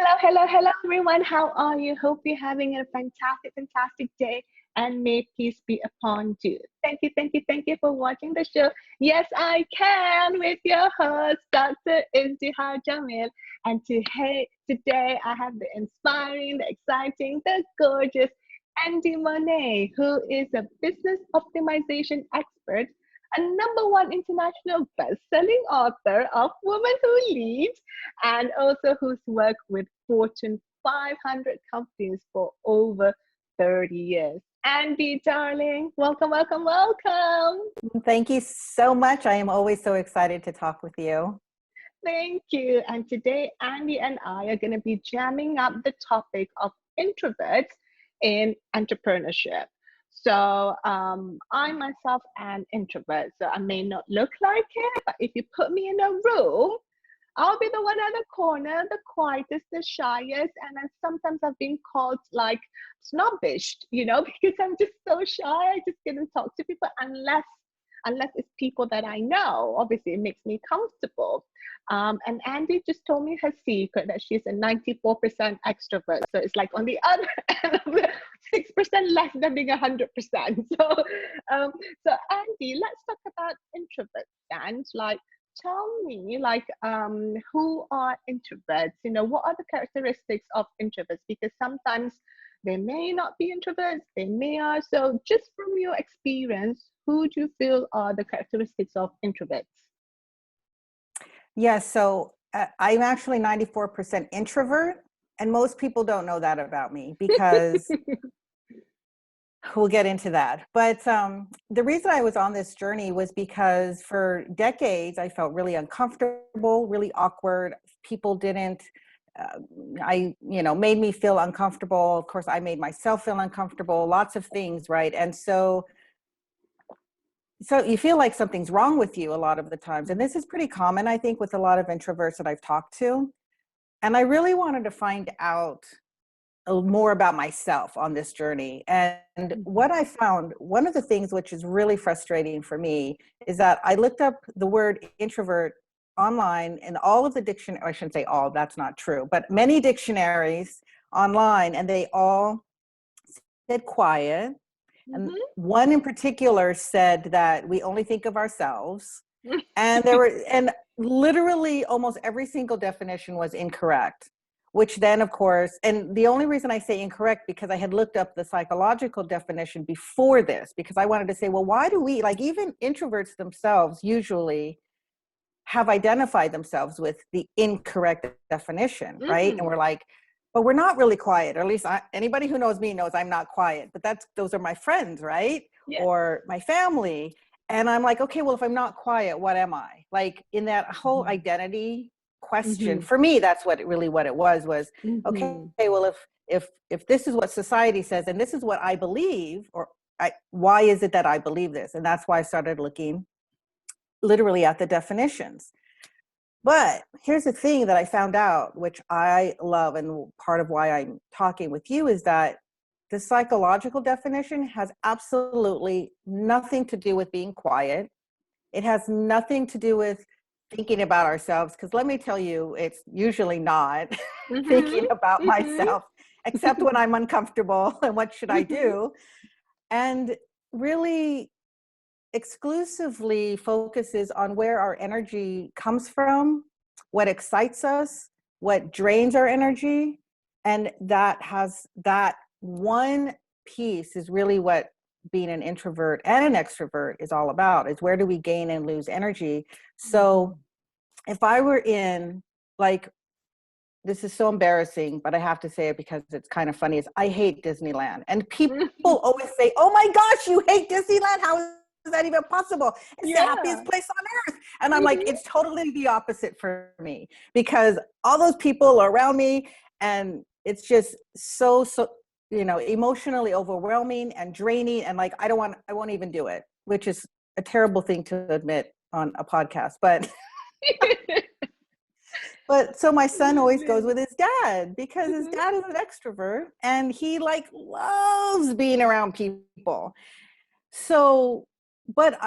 Hello, everyone. How are you? Hope you're having a fantastic day, and may peace be upon you. Thank you for watching the show. Yes, I can with your host, Dr. Izdihar Jamil. And today I have the inspiring, the exciting, the gorgeous Andie Monet, who is a business optimization expert, a number one international best-selling author of Women Who Lead, and also who's worked with Fortune 500 companies for over 30 years. Andie, darling, welcome. Thank you so much. I am always so excited to talk with you. Thank you. And today, Andie and I are going to be jamming up the topic of introverts in entrepreneurship. So I myself am introvert, so I may not look like it, but if you put me in a room, I'll be the one at the corner, the quietest, the shyest, and then sometimes I've been called like snobbish, because I'm just so shy. I just couldn't talk to people unless it's people that I know. Obviously, it makes me comfortable. And Andie just told me her secret that she's a 94% extrovert. So it's like on the other end of the 6% less than being 100%. So Andie, let's talk about introverts and tell me who are introverts? What are the characteristics of introverts? Because sometimes they may not be introverts, they may are. So just from your experience, who do you feel are the characteristics of introverts? Yes, so I'm actually 94% introvert, and most people don't know that about me because we'll get into that. But the reason I was on this journey was because for decades, I felt really uncomfortable, really awkward. People didn't, made me feel uncomfortable. Of course, I made myself feel uncomfortable, lots of things, right? And so you feel like something's wrong with you a lot of the times. And this is pretty common, I think, with a lot of introverts that I've talked to. And I really wanted to find out more about myself on this journey. And what I found, one of the things which is really frustrating for me is that I looked up the word introvert online in all of the dictionaries, I shouldn't say all, that's not true, but many dictionaries online, and they all said quiet. And one in particular said that we only think of ourselves. And and literally almost every single definition was incorrect, which then of course, and the only reason I say incorrect because I had looked up the psychological definition before this, because I wanted to say, well, why do we, even introverts themselves usually have identified themselves with the incorrect definition, right? And we're like, but we're not really quiet, or at least anybody who knows me knows I'm not quiet, but those are my friends, right? Yeah. Or my family. And I'm like, okay, well, if I'm not quiet, what am I? In that whole identity question, for me, that's what it was, okay, well, if this is what society says, and this is what I believe, why is it that I believe this? And that's why I started looking literally at the definitions. But here's the thing that I found out, which I love, and part of why I'm talking with you is that the psychological definition has absolutely nothing to do with being quiet. It has nothing to do with thinking about ourselves, because let me tell you, it's usually not thinking about myself, except when I'm uncomfortable and what should I do? And really exclusively focuses on where our energy comes from, what excites us, what drains our energy. And that one piece is really what being an introvert and an extrovert is all about, is where do we gain and lose energy. So if I were in, this is so embarrassing, but I have to say it because it's kind of funny, is I hate Disneyland. And people always say, oh my gosh, you hate Disneyland? How is that even possible? It's the happiest place on earth. And I'm like, it's totally the opposite for me, because all those people are around me and it's just so emotionally overwhelming and draining, and I won't even do it, which is a terrible thing to admit on a podcast, but but so my son always goes with his dad because his dad is an extrovert and he loves being around people. So but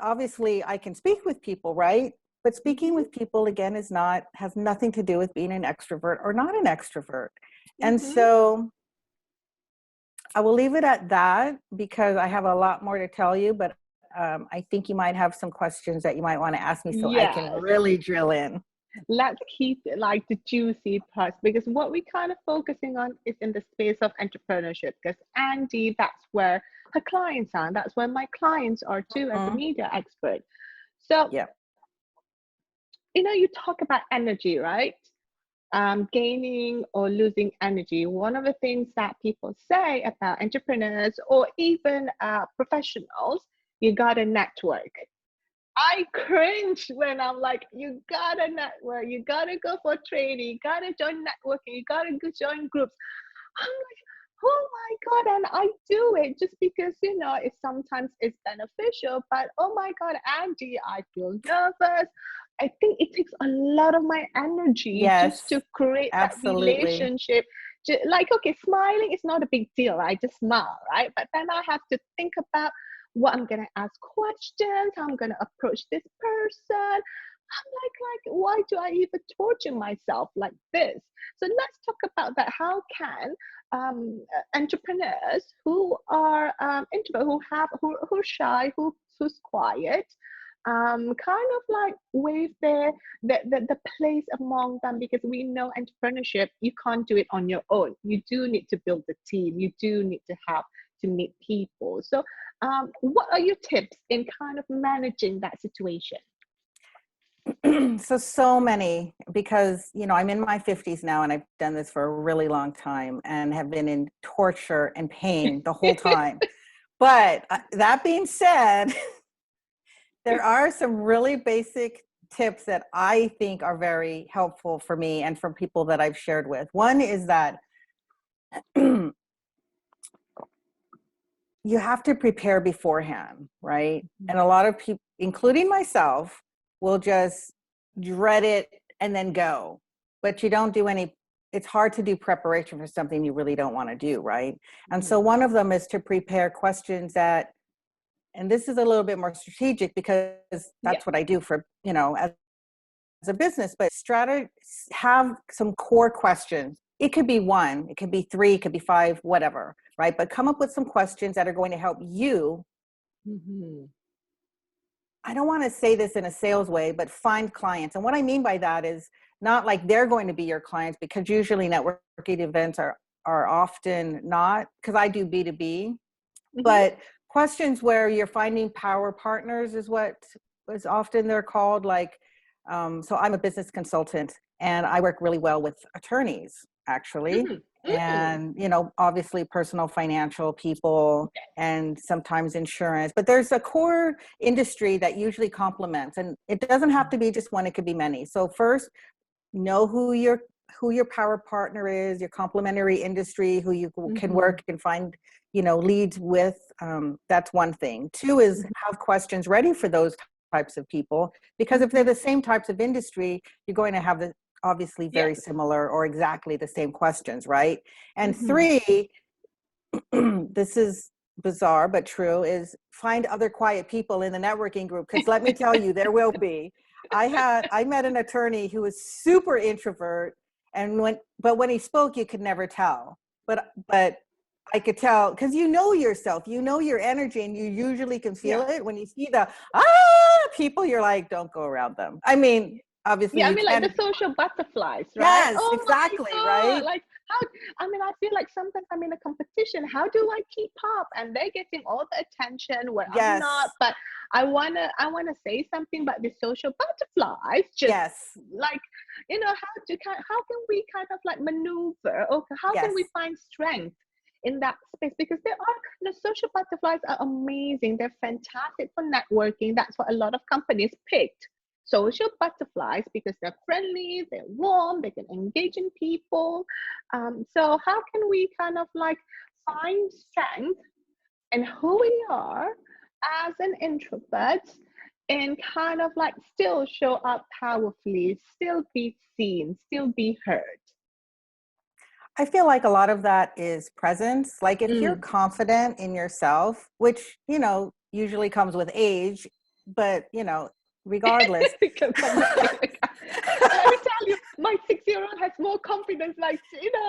obviously I can speak with people, right? But speaking with people, again, has nothing to do with being an extrovert or not an extrovert. And Mm-hmm. so I will leave it at that because I have a lot more to tell you, but I think you might have some questions that you might want to ask me so I can Yes. really drill in. Let's keep it like the juicy parts, because what we're kind of focusing on is in the space of entrepreneurship. Because Andie, that's where her clients are. That's where my clients are too, as a Mhm. media expert. So, Yeah. you talk about energy, right? Gaining or losing energy. One of the things that people say about entrepreneurs or even professionals, you got to network. I cringe when I'm like, you gotta network, you gotta go for training, you gotta join networking, you gotta go join groups. I'm like, oh my God, and I do it just because, it sometimes it's beneficial, but oh my God, Andie, I feel nervous. I think it takes a lot of my energy just Yes, to create that absolutely. relationship. Like, okay, smiling is not a big deal. I just smile, right? But then I have to think about what I'm gonna ask questions, how I'm gonna approach this person. I'm like, why do I even torture myself like this? So let's talk about that. How can entrepreneurs who are introvert, who're shy, who's quiet, kind of like wave the place among them, because we know entrepreneurship, you can't do it on your own. You do need to build a team. You do need to have to meet people. So what are your tips in kind of managing that situation? So many, because, I'm in my 50s now and I've done this for a really long time and have been in torture and pain the whole time. But that being said, there are some really basic tips that I think are very helpful for me and for people that I've shared with. One is that you have to prepare beforehand, right? And a lot of people, including myself, will just dread it and then go. But you don't do any, it's hard to do preparation for something you really don't want to do, right? And so one of them is to prepare questions that, and this is a little bit more strategic because Yeah. that's what I do for, as a business, but have some core questions. It could be one, it could be three, it could be five, whatever, right? But come up with some questions that are going to help you. Mm-hmm. I don't want to say this in a sales way, but find clients. And what I mean by that is not like they're going to be your clients, because usually networking events are often not, because I do B2B, Mm-hmm. but questions where you're finding power partners is what is often they're called. Like, so I'm a business consultant and I work really well with attorneys, actually. Mm-hmm. And, obviously personal financial people and sometimes insurance, but there's a core industry that usually complements, and it doesn't have to be just one, it could be many. So first, know who your power partner is, your complementary industry, who you can Mm-hmm. work and find, leads with. That's one thing. Two is have questions ready for those types of people, because if they're Mm-hmm. the same types of industry, you're going to have the obviously very Yes. similar or exactly the same questions, right? And Mm-hmm. three, this is bizarre but true, is find other quiet people in the networking group, because let me tell you, there will be. I met an attorney who was super introvert, and when he spoke you could never tell, but I could tell, because yourself, your energy, and you usually can feel Yeah. it when you see the people, you're like, don't go around them. I mean, obviously Yeah, I you mean, like can. the social butterflies, right? Yes, Oh my exactly, God. right. Like, how, I mean, I feel like sometimes I'm in a competition. How do I keep up? And they're getting all the attention where I'm not, Yes, but I wanna say something, but the social butterflies just yes, like, how can we kind of like maneuver, or how can yes. we find strength in that space? Because the social butterflies are amazing. They're fantastic for networking. That's what a lot of companies picked social butterflies, because they're friendly, they're warm, they can engage in people. So how can we kind of like find strength in who we are as an introvert, and kind of like still show up powerfully, still be seen, still be heard? I feel like a lot of that is presence. Like if you're Mm, confident in yourself, which, usually comes with age, but, regardless. Because I'm the same. Let me tell you, my 6-year-old has more confidence. Like,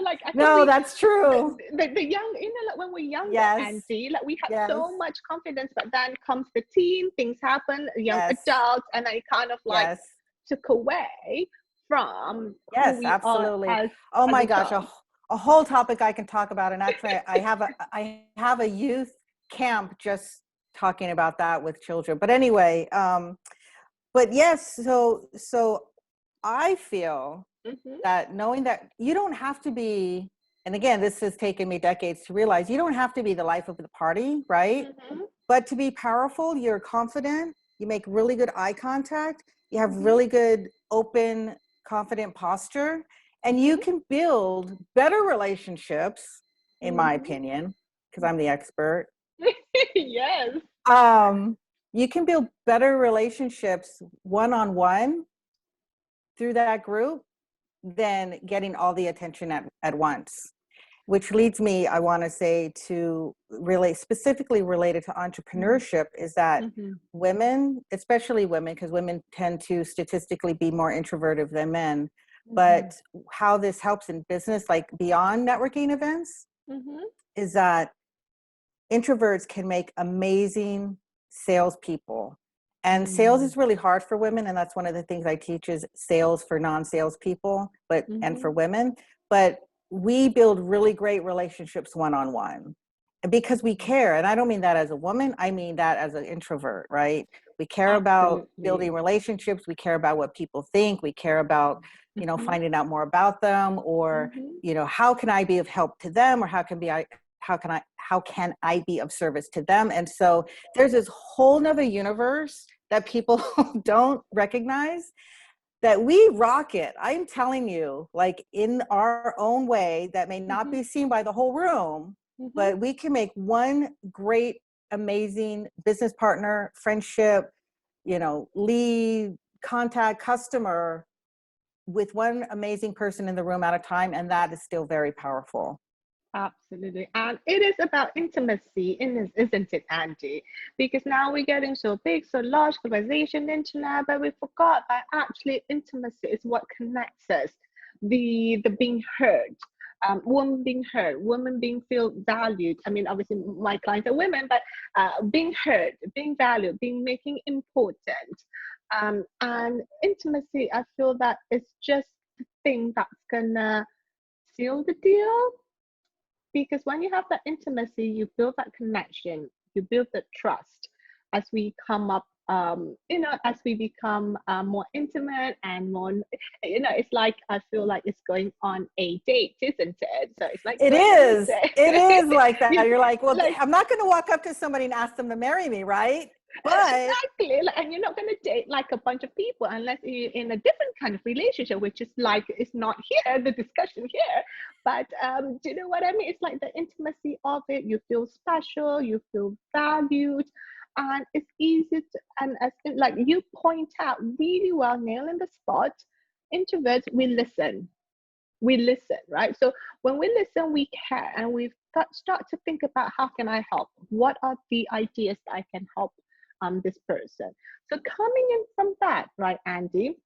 like I think No, that's true. the young, like when we're younger, Yes, Andie, like we have yes, so much confidence, but then comes the teen, things happen, young yes, adults, and I kind of like yes, took away from who yes, we are absolutely. as Oh my gosh, adults. a whole topic I can talk about. And actually, I have a youth camp just talking about that with children. But anyway, but yes, so I feel Mm-hmm, that knowing that you don't have to be, and again, this has taken me decades to realize, you don't have to be the life of the party, right? mm-hmm, But to be powerful, you're confident, you make really good eye contact, you have mm-hmm, really good, open, confident posture, and you mm-hmm, can build better relationships, in my mm-hmm. opinion, because I'm the expert. Yes. Um, you can build better relationships one-on-one through that group than getting all the attention at once. Which leads me, I want to say, to really specifically related to entrepreneurship, is that Mm-hmm, women, especially women, because women tend to statistically be more introverted than men, mm-hmm, but how this helps in business, like beyond networking events, mm-hmm, is that introverts can make amazing salespeople. And sales mm-hmm, is really hard for women, and that's one of the things I teach is sales for non-sales people, and for mm-hmm. women. But we build really great relationships one-on-one because we care. And I don't mean that as a woman, I mean that as an introvert, right? We care about Absolutely. building relationships, we care about what people think, we care about, Mm-hmm, finding out more about them, or, mm-hmm. how can I be of help to them, or how can I be of service to them? And so there's this whole nother universe that people don't recognize, that we rock it. I'm telling you, like in our own way that may not Mm-hmm. be seen by the whole room, Mm-hmm. but we can make one great, amazing business partner, friendship, lead, contact, customer with one amazing person in the room at a time. And that is still very powerful. Absolutely. And it is about intimacy, isn't it, Andie? Because now we're getting so big, so large, globalization, internet, but we forgot that actually intimacy is what connects us. The being heard, women being heard, women being feel valued. I mean, obviously my clients are women, but being heard, being valued, being making important. And intimacy, I feel that it's just the thing that's gonna seal the deal, because when you have that intimacy, you build that connection, you build the trust as we come up, as we become more intimate and more, it's like I feel like it's going on a date, isn't it? So it's like It going on a is. It is like that. date. You're like, well, Like, I'm not going to walk up to somebody and ask them to marry me, right? But exactly. And you're not going to date like a bunch of people unless you're in a different kind of relationship, which is like, it's not here, the discussion here. But do you know what I mean? It's like the intimacy of it. You feel special, you feel valued. And it's easy to, and as like you point out really well, nail in the spot, introverts, we listen, right? So when we listen, we care, and we start to think about how can I help? What are the ideas that I can help this person? So coming in from that, right, Andie?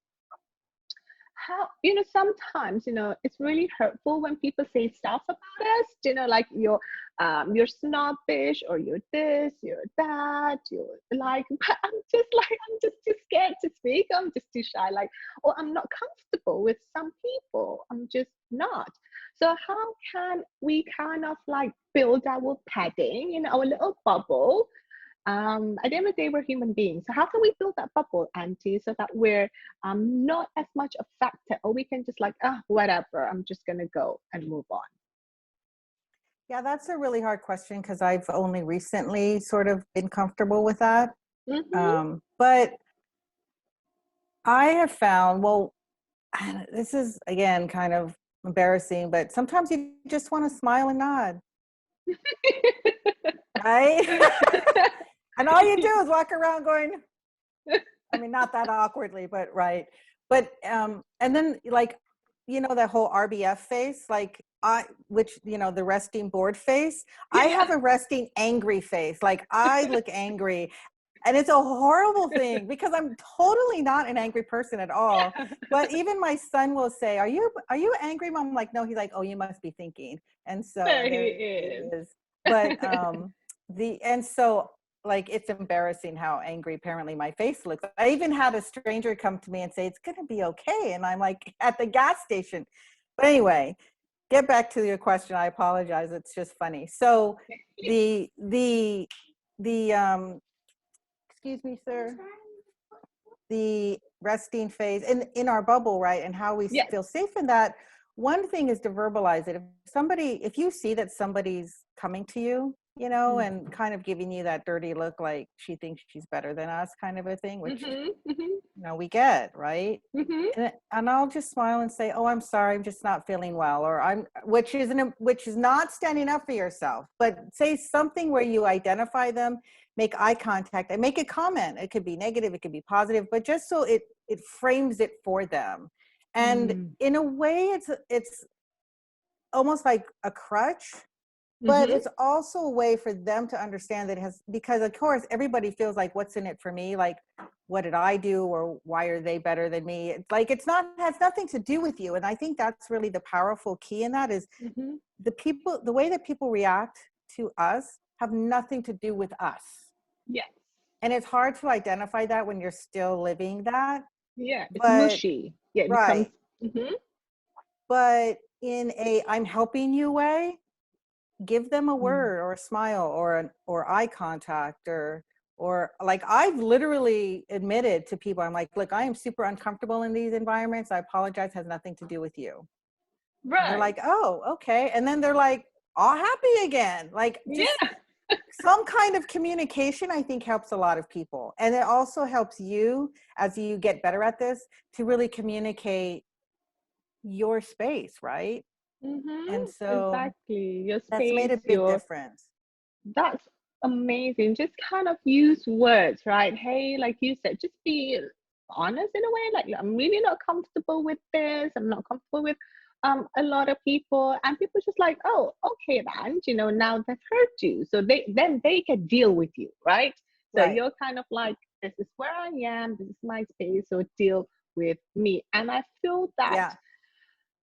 How, sometimes, it's really hurtful when people say stuff about us, like you're snobbish, or you're this, you're that, you're like, but I'm just too scared to speak, I'm just too shy, like, or I'm not comfortable with some people, I'm just not. So how can we kind of like build our padding, our little bubble? At the end of the day, we're human beings. So how can we build that bubble, Auntie, so that we're not as much affected, or we can just like, whatever, I'm just gonna go and move on. yeah, that's a really hard question because I've only recently sort of been comfortable with that. Mm-hmm. But I have found, well, this is again kind of embarrassing, but sometimes you just want to smile and nod, right? And all you do is walk around going, I mean, not that awkwardly, but right. But and then like, that whole RBF face, like the resting bored face. I Yeah. have a resting angry face. Like I look angry. And it's a horrible thing because I'm totally not an angry person at all. But even my son will say, are you angry, Mom? I'm like, no. He's like, oh, you must be thinking. And so There he there it is. is. But so like, it's embarrassing how angry apparently my face looks. I even had a stranger come to me and say, it's going to be okay. And I'm like, at the gas station. But anyway, get back to your question. I apologize. It's just funny. So the excuse me, sir, the resting phase in our bubble, right? And how we Yes. feel safe in that. One thing is to verbalize it. If you see that somebody's coming to you, you know, and kind of giving you that dirty look, like she thinks she's better than us kind of a thing, which, you know, we get, right? And I'll just smile and say, oh, I'm sorry, I'm just not feeling well. Or which is not standing up for yourself, but say something where you identify them, make eye contact and make a comment. It could be negative, it could be positive, but just so it frames it for them. And in a way, it's almost like a crutch, but it's also a way for them to understand that it has, because of course everybody feels like, what's in it for me? Like, what did I do? Or why are they better than me? It's like, has nothing to do with you. And I think that's really the powerful key in that is the way that people react to us have nothing to do with us. Yes. And it's hard to identify that when you're still living that. Yeah, it's mushy. Yeah, it right. becomes. But in a I'm helping you way, give them a word or a smile or eye contact or like, I've literally admitted to people, I'm like, look, I am super uncomfortable in these environments. I apologize, has nothing to do with you. Right. And they're like, oh, okay. And then they're like, all happy again. Like, just some kind of communication, I think, helps a lot of people. And it also helps you, as you get better at this, to really communicate your space, right? And so exactly. Your that's made space, a big difference. that's amazing. Just kind of use words, right? Hey, like you said, just be honest in a way. Like, I'm really not comfortable with this. I'm not comfortable with a lot of people, and people just like, oh, okay, then, you know, now they've heard you, so they can deal with you, right? So you're kind of like, this is where I am, this is my space, so deal with me. And I feel that,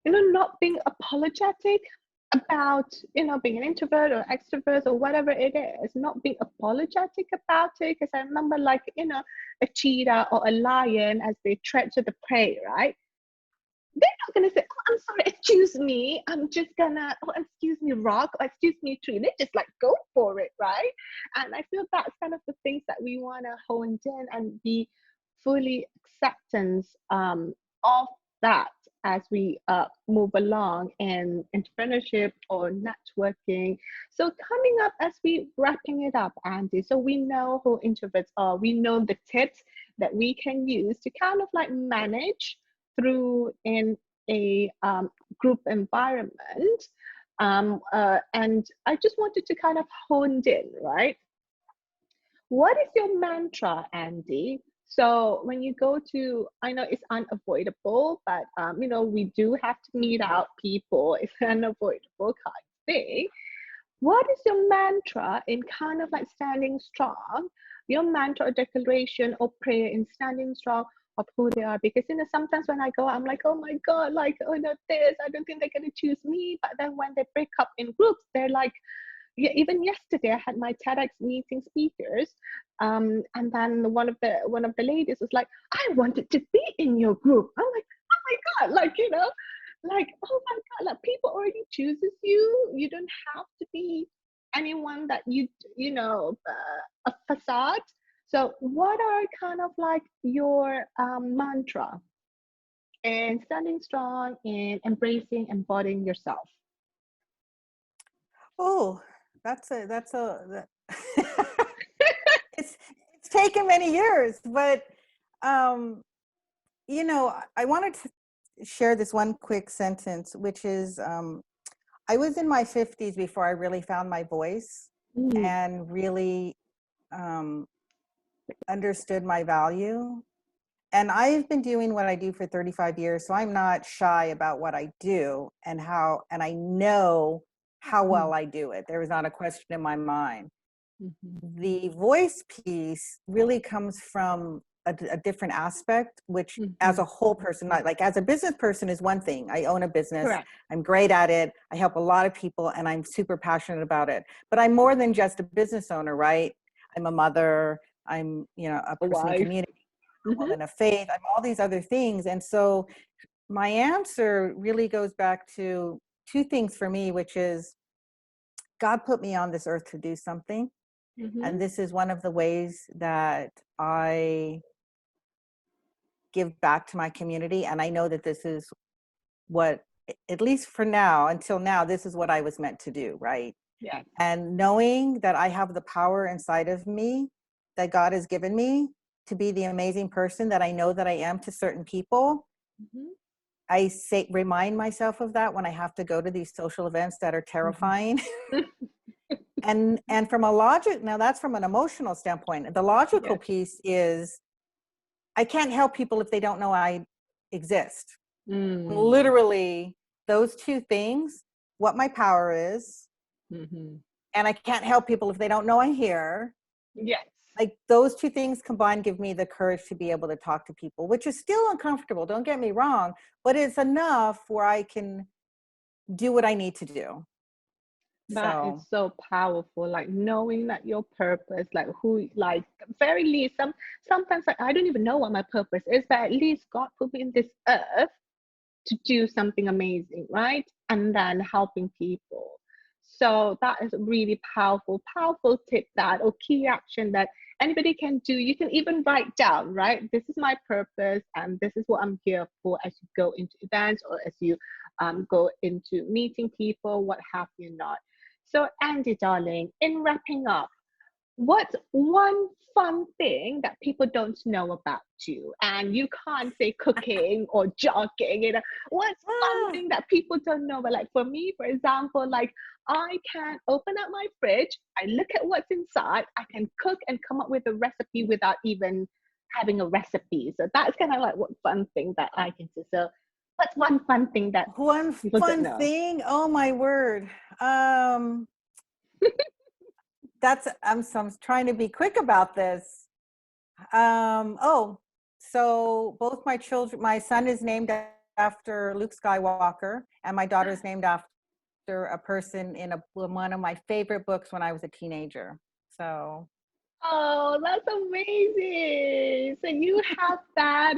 you know, not being apologetic about, you know, being an introvert or extrovert or whatever it is, not being apologetic about it. Because I remember, like, you know, a cheetah or a lion, as they treasure the prey, right? They're not going to say, oh, I'm sorry, excuse me, I'm just gonna, oh, excuse me, rock, or excuse me, tree. They just like go for it, right? And I feel that's kind of the things that we want to hone in and be fully acceptance of that as we move along in entrepreneurship or networking. So coming up as we wrapping it up, Andie, so we know who introverts are, we know the tips that we can use to kind of like manage through in a group environment. And I just wanted to kind of hone in, right? What is your mantra, Andie? So when you go to, I know it's unavoidable, but you know, we do have to meet out people. It's an unavoidable kind of thing. What is your mantra in kind of like standing strong? Your mantra or declaration or prayer in standing strong of who they are? Because, you know, sometimes when I go, I'm like, oh my God, like, oh no, this, I don't think they're going to choose me. But then when they break up in groups, they're like, yeah, even yesterday I had my TEDx meeting speakers, and then one of the ladies was like, I wanted to be in your group. I'm like, oh my God, like, you know, like, oh my God, like, people already chooses you. You don't have to be anyone that you know, a facade. So what are kind of like your mantra in standing strong and embracing, embodying yourself? Oh, it's taken many years, but you know, I wanted to share this one quick sentence, which is, I was in my 50s before I really found my voice and really understood my value. And I've been doing what I do for 35 years, so I'm not shy about what I do and I know how well I do it. There is not a question in my mind. Mm-hmm. The voice piece really comes from a different aspect, which as Mm-hmm. a whole person, not like as a business person is one thing. I own a business. Correct. I'm great at it. I help a lot of people and I'm super passionate about it. But I'm more than just a business owner, right? I'm a mother. I'm, a A person in wife. community, a Mm-hmm. woman of faith. I'm all these other things. And so my answer really goes back to two things for me, which is God put me on this earth to do something. Mm-hmm. And this is one of the ways that I give back to my community. And I know that this is what, at least for now, until now, this is what I was meant to do, right? Yes. And knowing that I have the power inside of me that God has given me to be the amazing person that I know that I am to certain people, Mm-hmm. I remind myself of that when I have to go to these social events that are terrifying. And from a logic, now that's from an emotional standpoint. The logical Yes. piece is I can't help people if they don't know I exist. Mm. Literally those two things, what my power is, Mm-hmm. and I can't help people if they don't know I'm here. Yes. Like those two things combined give me the courage to be able to talk to people, which is still uncomfortable, don't get me wrong, but it's enough where I can do what I need to do. That is So so powerful. Like knowing that your purpose, like who, like very least, sometimes like, I don't even know what my purpose is, but at least God put me in this earth to do something amazing, right? And then helping people. So that is a really powerful, powerful tip that or key action that anybody can do. You can even write down, right? This is my purpose and this is what I'm here for as you go into events or as you go into meeting people, what have you not. So Andie, darling, in wrapping up, what's one fun thing that people don't know about you? And you can't say cooking or jogging, What's fun ah, thing that people don't know? But like for me, for example, like I can open up my fridge, I look at what's inside, I can cook and come up with a recipe without even having a recipe. So that's kind of like what fun thing that I can do. So what's one fun thing that one people don't fun know? thing. Oh my word. I'm trying to be quick about this. Oh, so both my children, my son is named after Luke Skywalker, and my daughter is named after a person in one of my favorite books when I was a teenager. So Oh, that's amazing. So you have that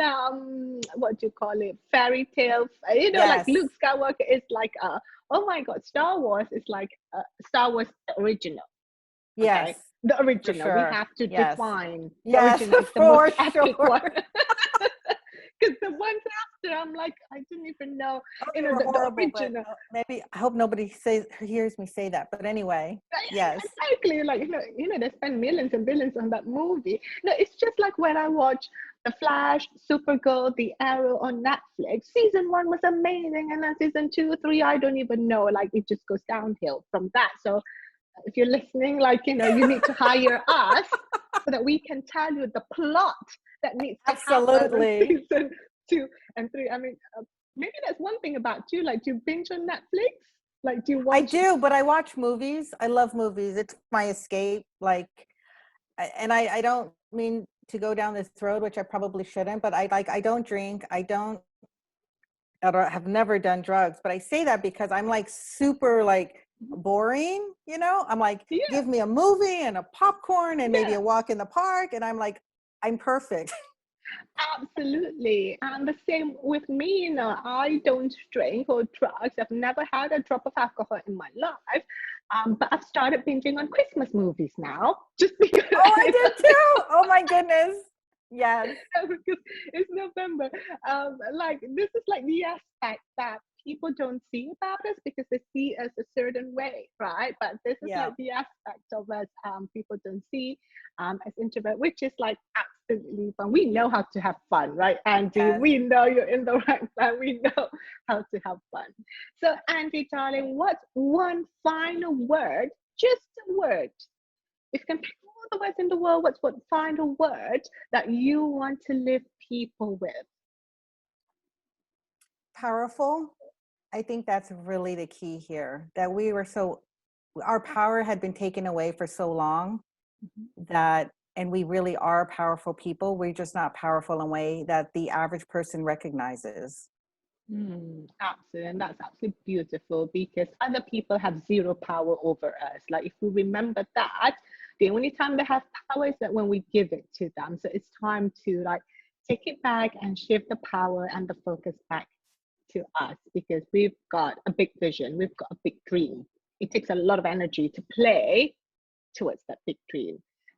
what do you call it? Fairy tale. Like yes, Luke Skywalker is like oh my God, Star Wars is like Star Wars original. yes, Okay. The for original. We sure. have to Yes, define the yes, original is the most for epic one. sure. Because the ones after, I'm like, I didn't even know, Oh, they were the horrible, but original. maybe I hope nobody hears me say that. But anyway, yes, Exactly, like they spend millions and billions on that movie. No, it's just like when I watch The Flash, Supergirl, The Arrow on Netflix. Season one was amazing, and then season two, three, I don't even know. Like it just goes downhill from that. So if you're listening, like you need to hire us so that we can tell you the plot that needs to happen on absolutely. season two and three. I mean, maybe that's one thing about you. Like, do you binge on Netflix? Like, do you I watch? do, but I watch movies. I love movies. It's my escape. Like, and I don't mean to go down this road, which I probably shouldn't, but I don't drink. I have never done drugs, but I say that because I'm like super like boring, I'm like, Yeah, give me a movie and a popcorn and maybe yeah. a walk in the park. And I'm like, I'm perfect. Absolutely. And the same with me, I don't drink or drugs. I've never had a drop of alcohol in my life. But I've started binging on Christmas movies now, just because, Oh, I did too. Oh my goodness. Yes. because it's November. Like this is like the aspect that people don't see about us because they see us a certain way, right? But this is Yeah. like the aspect of us people don't see as introvert, which is like absolutely fun. We know how to have fun, right, Andie? Yes. We know you're in the right plan. We know how to have fun. So, Andie, darling, what's one final word? Just a word. If you can pick all the words in the world, what's one final word that you want to leave people with? Powerful. I think that's really the key here, that we were so our power had been taken away for so long Mhm. that, and we really are powerful people. We're just not powerful in a way that the average person recognizes. Absolutely. And that's absolutely beautiful because other people have zero power over us. Like if we remember that, the only time they have power is that when we give it to them. So it's time to like take it back and shift the power and the focus back to us because we've got a big vision, we've got a big dream. It takes a lot of energy to play towards that big dream.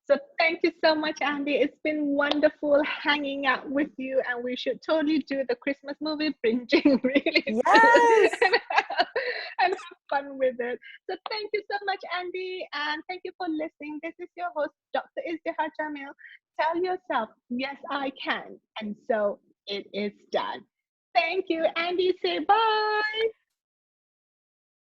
So thank you so much, Andie. It's been wonderful hanging out with you, and we should totally do the Christmas movie binging really soon Yes. and have fun with it. So thank you so much, Andie, and thank you for listening. This is your host, Dr. Izdihar Jamil. Tell yourself, yes, I can. And so it is done. Thank you, Andie. Say bye.